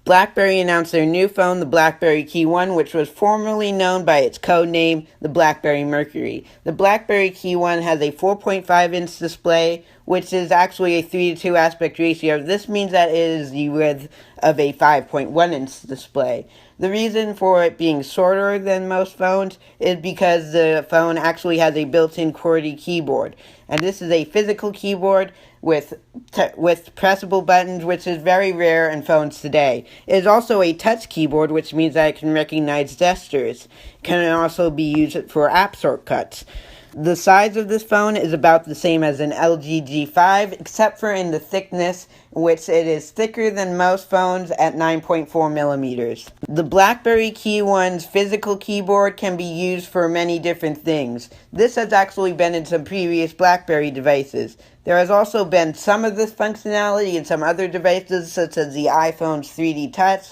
BlackBerry announced their new phone, the BlackBerry KeyOne, which was formerly known by its code name, the BlackBerry Mercury. The BlackBerry KeyOne has a 4.5-inch display, which is actually a 3:2 aspect ratio. This means that it is the width of a 5.1-inch display. The reason for it being shorter than most phones is because the phone actually has a built-in QWERTY keyboard. And this is a physical keyboard with pressable buttons, which is very rare in phones today. It is also a touch keyboard, which means that it can recognize gestures. It can also be used for app shortcuts. The size of this phone is about the same as an LG G5, except for in the thickness, which it is thicker than most phones at 9.4 millimeters. The BlackBerry KeyOne's physical keyboard can be used for many different things. This has actually been in some previous BlackBerry devices. There has also been some of this functionality in some other devices, such as the iPhone's 3D Touch,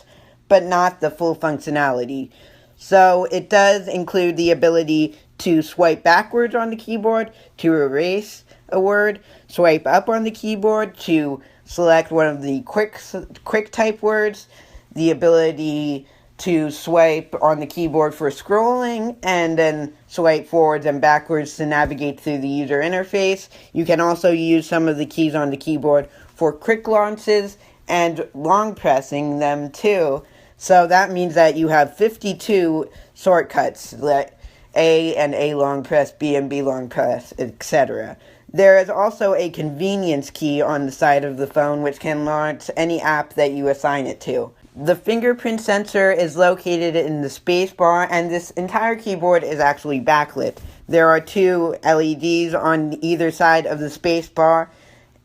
but not the full functionality. So it does include the ability to swipe backwards on the keyboard to erase a word, swipe up on the keyboard to select one of the quick type words, the ability to swipe on the keyboard for scrolling, and then swipe forwards and backwards to navigate through the user interface. You can also use some of the keys on the keyboard for quick launches and long pressing them too. So that means that you have 52 shortcuts, like A and A long press, B and B long press, etc. There is also a convenience key on the side of the phone which can launch any app that you assign it to. The fingerprint sensor is located in the spacebar, and this entire keyboard is actually backlit. There are two LEDs on either side of the spacebar,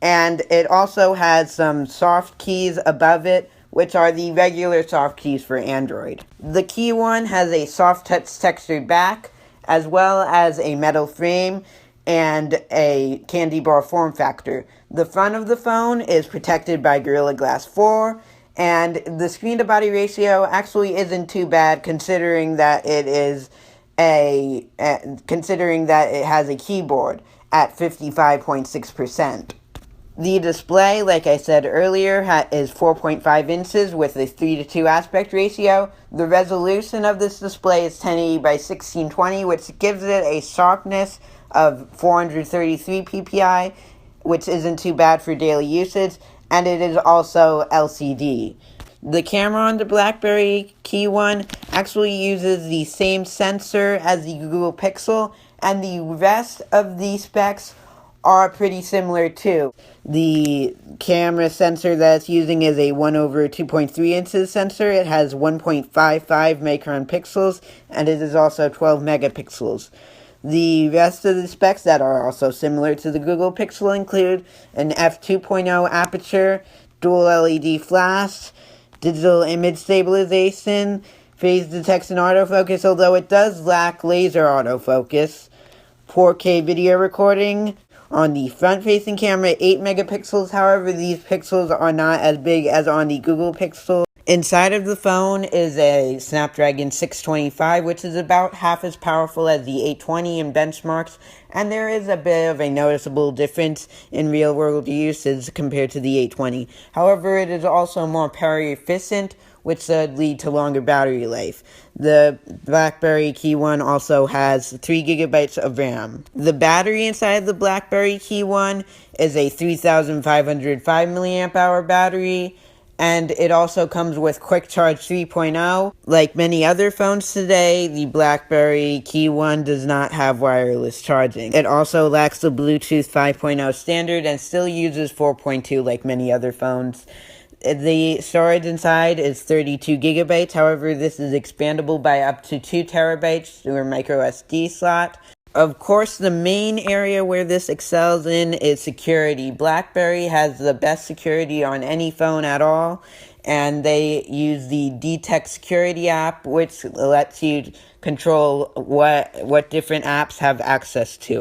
and it also has some soft keys above it, which are the regular soft keys for Android. The KeyOne has a soft touch textured back, as well as a metal frame and a candy bar form factor. The front of the phone is protected by Gorilla Glass 4, and the screen to body ratio actually isn't too bad considering that it has a keyboard at 55.6%. The display, like I said earlier, is 4.5 inches with a 3:2 aspect ratio. The resolution of this display is 1080 by 1620, which gives it a sharpness of 433 ppi, which isn't too bad for daily usage, and it is also LCD. The camera on the BlackBerry KeyOne actually uses the same sensor as the Google Pixel, and the rest of the specs are pretty similar too. The camera sensor that it's using is a 1/2.3 inches sensor. It has 1.55 micron pixels, and it is also 12 megapixels. The rest of the specs that are also similar to the Google Pixel include an f2.0 aperture, dual LED flash, digital image stabilization, phase detection autofocus, although it does lack laser autofocus, 4K video recording. On the front-facing camera, 8 megapixels. However, these pixels are not as big as on the Google Pixel. Inside of the phone is a Snapdragon 625, which is about half as powerful as the 820 in benchmarks, and there is a bit of a noticeable difference in real-world usage compared to the 820. However, it is also more power efficient, which should lead to longer battery life. The BlackBerry KeyOne also has 3 gigabytes of RAM. The battery inside the BlackBerry KeyOne is a 3505 milliamp hour battery, and it also comes with Quick Charge 3.0. Like many other phones today, the BlackBerry KeyOne does not have wireless charging. It also lacks the Bluetooth 5.0 standard and still uses 4.2 like many other phones. The storage inside is 32 gigabytes, however, this is expandable by up to 2 terabytes through a micro SD slot. Of course, the main area where this excels in is security. BlackBerry has the best security on any phone at all, and they use the Detect Security app, which lets you control what different apps have access to.